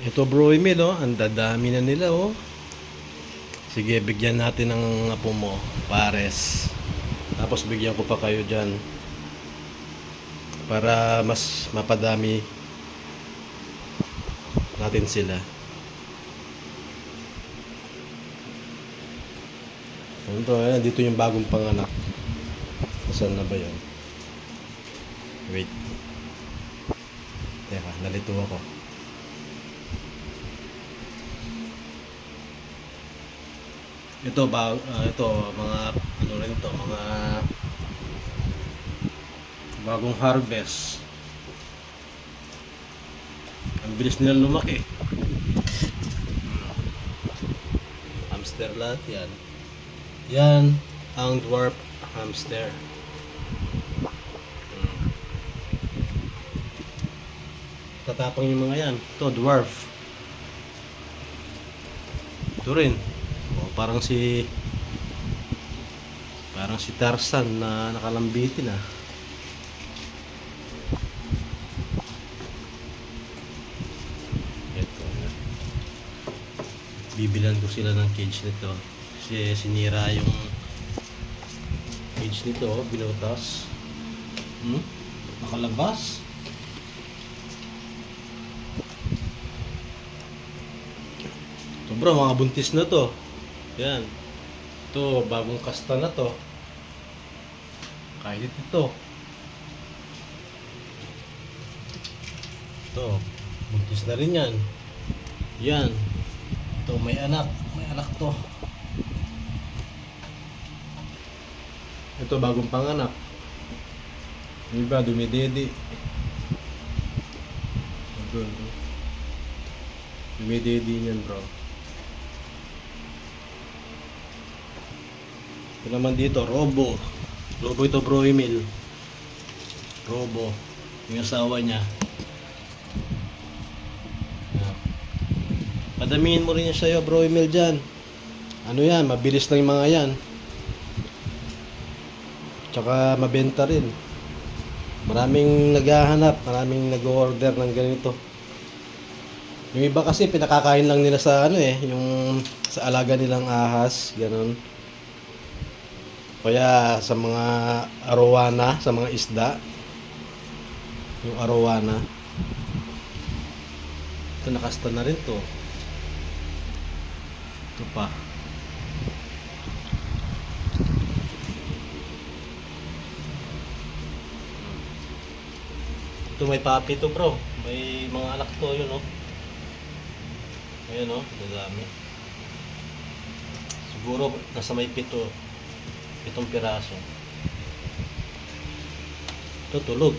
Ito bro Emil, oh. Ang dadami na nila, oh. Sige, bigyan natin ng apo mo, pares. Tapos bigyan ko pa kayo dyan. Para mas mapadami natin sila. Ito, dito yung bagong panganak. Saan na ba yun? Wait. Teka, nalito ako. Ito ito mga ano rin to, mga bagong harvest. Ang bilis nila lumaki. Hamster lahat yan. Yan ang dwarf hamster. Tatapang yung mga yan. Ito dwarf. Ito rin. Parang si Tarzan na nakalambitin ah. Ito. Bibilan ko sila ng cage nito. Kasi sinira yung cage nito, binutas. Nakalabas. Ito bro, mga buntis na to. Yan. Ito, bagong kasta na to. Kahit ito. Ito, buntis na rin yan. Yan. Ito, may anak. May anak to. Ito, bagong panganak. Yung iba, dumidede. Dumidede niyan bro. Ito naman dito, Robo. Robo ito bro Emil. Robo. Yung asawa niya. Padamihin mo rin yan sa'yo bro Emil dyan. Ano yan, mabilis lang yung mga yan. Tsaka mabenta rin. Maraming naghahanap, maraming nag-order ng ganito. Yung iba kasi pinakakain lang nila sa ano yung sa alaga nilang ahas, ganun. Kaya sa mga arowana, sa mga isda, yung arowana. Ito nakasta na rin to. Ito pa. Ito may papi to bro. May mga anak to yun oh. Ayan oh, dadami. Siguro nasa may 7 piraso. Ito tulog.